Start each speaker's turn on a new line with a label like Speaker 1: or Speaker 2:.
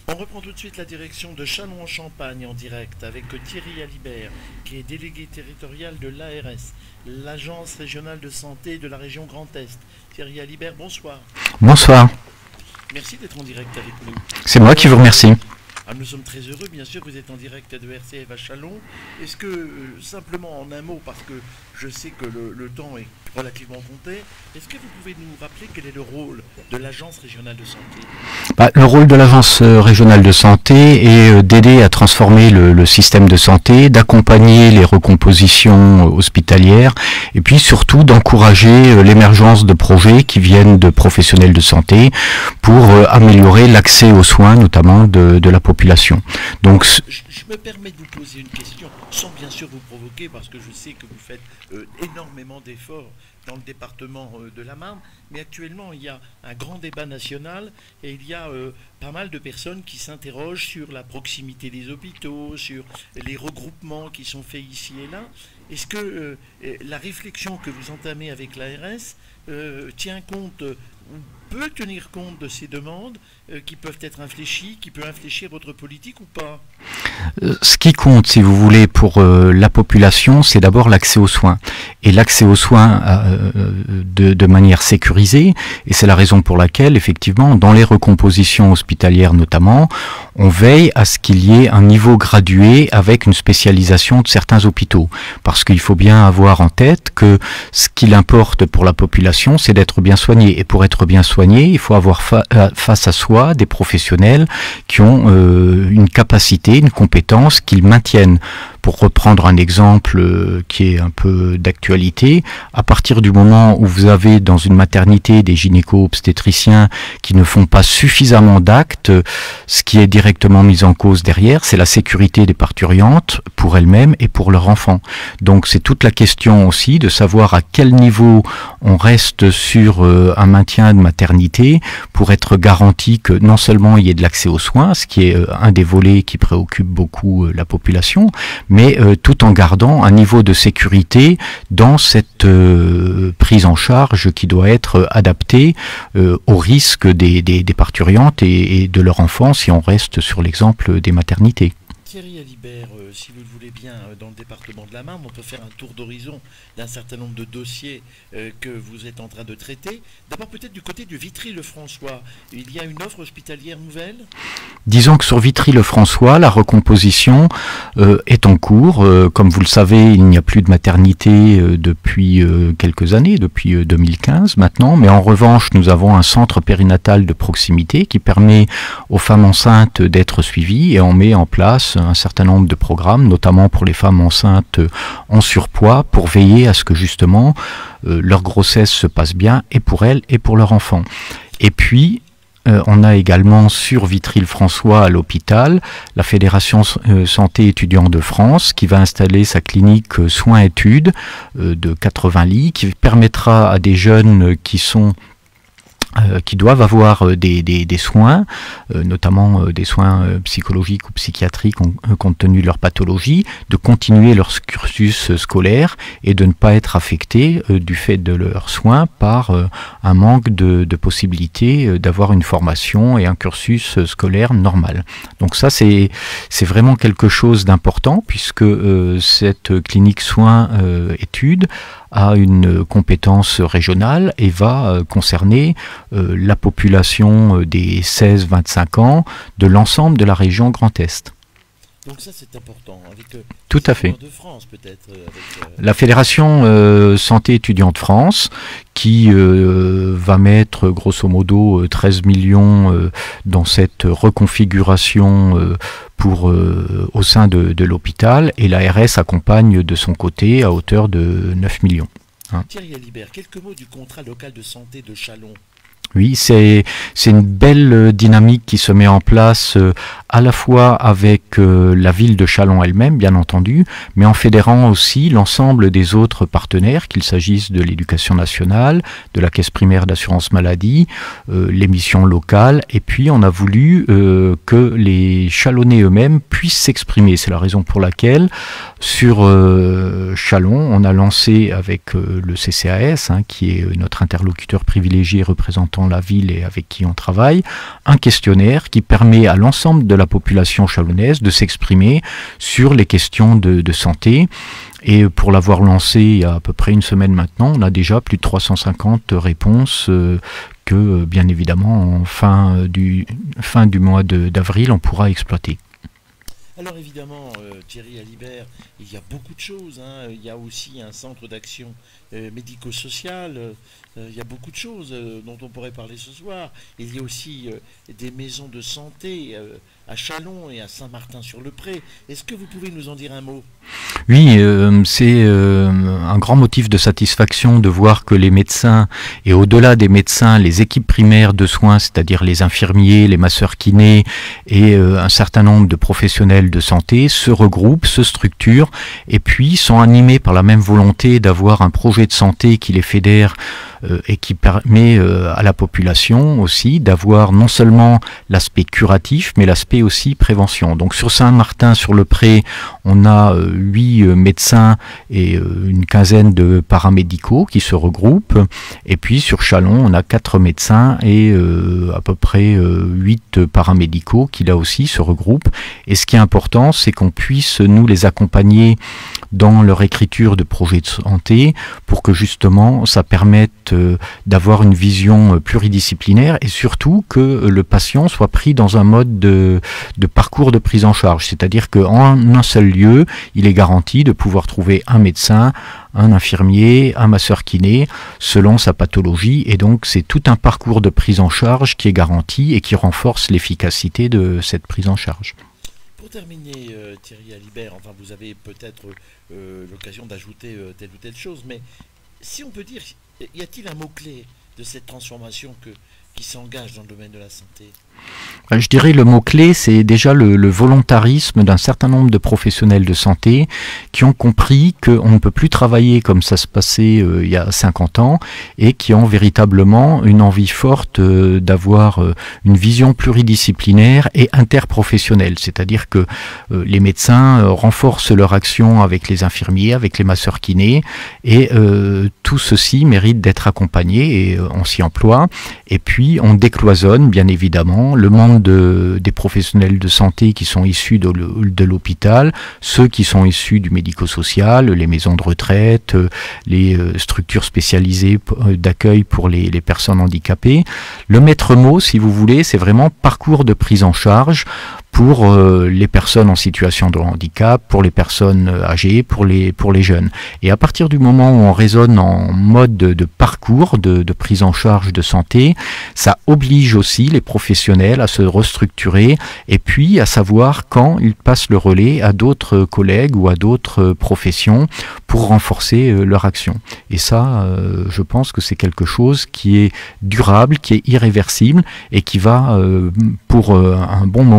Speaker 1: On reprend tout de suite la direction de Châlons-en-Champagne en direct avec Thierry Alibert, qui est délégué territorial de l'ARS, l'Agence régionale de santé de la région Grand Est. Thierry Alibert, bonsoir.
Speaker 2: Bonsoir,
Speaker 1: Merci d'être en direct avec nous.
Speaker 2: c'est moi qui vous remercie.
Speaker 1: Nous sommes très heureux, bien sûr, vous êtes en direct de RCF à Châlons. Est-ce que, simplement en un mot, parce que je sais que le temps est relativement compté, est-ce que vous pouvez nous rappeler quel est le rôle de l'Agence régionale de santé?
Speaker 2: Le rôle de l'Agence régionale de santé est d'aider à transformer le système de santé, d'accompagner les recompositions hospitalières et puis surtout d'encourager l'émergence de projets qui viennent de professionnels de santé pour améliorer l'accès aux soins, notamment de la population. Donc,
Speaker 1: Je me permets de vous poser une question, sans bien sûr vous provoquer, parce que je sais que vous faites énormément d'efforts dans le département de la Marne, mais actuellement il y a un grand débat national et il y a pas mal de personnes qui s'interrogent sur la proximité des hôpitaux, sur les regroupements qui sont faits ici et là. Est-ce que la réflexion que vous entamez avec l'ARS tient compte ou peut tenir compte de ces demandes qui peuvent être infléchies, qui peut infléchir votre politique ou pas?
Speaker 2: ce qui compte, si vous voulez, pour la population, c'est d'abord l'accès aux soins. Et l'accès aux soins de manière sécurisée, et c'est la raison pour laquelle, effectivement, dans les recompositions hospitalières notamment, on veille à ce qu'il y ait un niveau gradué avec une spécialisation de certains hôpitaux. Parce qu'il faut bien avoir en tête que ce qu'il importe pour la population, c'est d'être bien soigné. Et pour être bien soigné, il faut avoir face à soi des professionnels qui ont une capacité, une compétence qu'ils maintiennent. Pour reprendre un exemple qui est un peu d'actualité, à partir du moment où vous avez dans une maternité des gynéco-obstétriciens qui ne font pas suffisamment d'actes, ce qui est directement mis en cause derrière, c'est la sécurité des parturientes pour elles-mêmes et pour leurs enfants. Donc c'est toute la question aussi de savoir à quel niveau on reste sur un maintien de maternité pour être garanti que non seulement il y ait de l'accès aux soins, ce qui est un des volets qui préoccupe beaucoup la population, mais tout en gardant un niveau de sécurité dans cette prise en charge qui doit être adaptée aux risques des parturientes et de leurs enfants si on reste sur l'exemple des maternités.
Speaker 1: Thierry Alibert, si vous le voulez bien, dans le département de la Marne, on peut faire un tour d'horizon d'un certain nombre de dossiers que vous êtes en train de traiter. D'abord peut-être du côté de Vitry-le-François, il y a une offre hospitalière nouvelle?
Speaker 2: Disons que sur Vitry-le-François, la recomposition est en cours. Comme vous le savez, il n'y a plus de maternité depuis quelques années, depuis 2015 maintenant, mais en revanche, nous avons un centre périnatal de proximité qui permet aux femmes enceintes d'être suivies et on met en place un certain nombre de programmes, notamment pour les femmes enceintes en surpoids, pour veiller à ce que justement leur grossesse se passe bien et pour elles et pour leurs enfants. Et puis, on a également sur Vitry-le-François à l'hôpital la Fédération Santé Étudiants de France qui va installer sa clinique soins-études de 80 lits qui permettra à des jeunes qui doivent avoir des soins, notamment des soins psychologiques ou psychiatriques compte tenu de leur pathologie, de continuer leur cursus scolaire et de ne pas être affectés du fait de leurs soins par un manque de possibilités d'avoir une formation et un cursus scolaire normal. Donc ça c'est vraiment quelque chose d'important puisque cette clinique soins études a une compétence régionale et va concerner la population des 16-25 ans de l'ensemble de la région Grand Est.
Speaker 1: Donc ça c'est important, avec
Speaker 2: tout à fait.
Speaker 1: De France peut-être.
Speaker 2: La Fédération Santé Étudiants de France qui va mettre grosso modo 13 millions dans cette reconfiguration au sein de l'hôpital et l'ARS accompagne de son côté à hauteur de 9 millions.
Speaker 1: Thierry Alibert, quelques mots du contrat local de santé de Châlons.
Speaker 2: Oui, c'est une belle dynamique qui se met en place à la fois avec la ville de Châlons elle-même, bien entendu, mais en fédérant aussi l'ensemble des autres partenaires, qu'il s'agisse de l'éducation nationale, de la caisse primaire d'assurance maladie, les missions locales, et puis on a voulu que les Châlonnais eux-mêmes puissent s'exprimer. C'est la raison pour laquelle sur Châlons, on a lancé avec le CCAS, qui est notre interlocuteur privilégié représentant dans la ville et avec qui on travaille, un questionnaire qui permet à l'ensemble de la population chalonnaise de s'exprimer sur les questions de santé. Et pour l'avoir lancé il y a à peu près une semaine maintenant, on a déjà plus de 350 réponses que, bien évidemment, en fin du mois d'avril, on pourra exploiter.
Speaker 1: Alors évidemment, Thierry Alibert, il y a beaucoup de choses, hein. Il y a aussi un centre d'action médico-social, il y a beaucoup de choses dont on pourrait parler ce soir. Il y a aussi des maisons de santé à Châlons et à Saint-Martin-sur-le-Pré. Est-ce que vous pouvez nous en dire un mot?
Speaker 2: Oui, c'est un grand motif de satisfaction de voir que les médecins, et au-delà des médecins, les équipes primaires de soins, c'est-à-dire les infirmiers, les masseurs kinés et un certain nombre de professionnels de santé se regroupent, se structurent et puis sont animés par la même volonté d'avoir un projet de santé qui les fédère et qui permet à la population aussi d'avoir non seulement l'aspect curatif, mais l'aspect aussi prévention. Donc sur Saint-Martin-sur-le-Pré, on a 8 médecins et une quinzaine de paramédicaux qui se regroupent. Et puis sur Châlons, on a 4 médecins et à peu près 8 paramédicaux qui là aussi se regroupent. Et ce qui est important, c'est qu'on puisse nous les accompagner dans leur écriture de projets de santé pour que justement ça permette d'avoir une vision pluridisciplinaire et surtout que le patient soit pris dans un mode de parcours de prise en charge. C'est-à-dire qu'en un seul lieu, il est garanti de pouvoir trouver un médecin, un infirmier, un masseur kiné, selon sa pathologie. Et donc c'est tout un parcours de prise en charge qui est garanti et qui renforce l'efficacité de cette prise en charge.
Speaker 1: Pour terminer, Thierry Alibert, enfin vous avez peut-être l'occasion d'ajouter telle ou telle chose, mais si on peut dire, y a-t-il un mot-clé de cette transformation qui s'engage dans le domaine de la santé?
Speaker 2: Je dirais le mot-clé, c'est déjà le volontarisme d'un certain nombre de professionnels de santé qui ont compris qu'on ne peut plus travailler comme ça se passait il y a 50 ans et qui ont véritablement une envie forte d'avoir une vision pluridisciplinaire et interprofessionnelle. C'est-à-dire que les médecins renforcent leur action avec les infirmiers, avec les masseurs kinés et tout ceci mérite d'être accompagné et on s'y emploie. Et puis on décloisonne bien évidemment le monde des professionnels de santé qui sont issus de l'hôpital, ceux qui sont issus du médico-social, les maisons de retraite, les structures spécialisées d'accueil pour les personnes handicapées. Le maître mot, si vous voulez, c'est vraiment parcours de prise en charge pour les personnes en situation de handicap, pour les personnes âgées, pour les jeunes. Et à partir du moment où on raisonne en mode de parcours de prise en charge de santé, ça oblige aussi les professionnels à se restructurer et puis à savoir quand ils passent le relais à d'autres collègues ou à d'autres professions pour renforcer leur action. Et ça, je pense que c'est quelque chose qui est durable, qui est irréversible et qui va pour un bon moment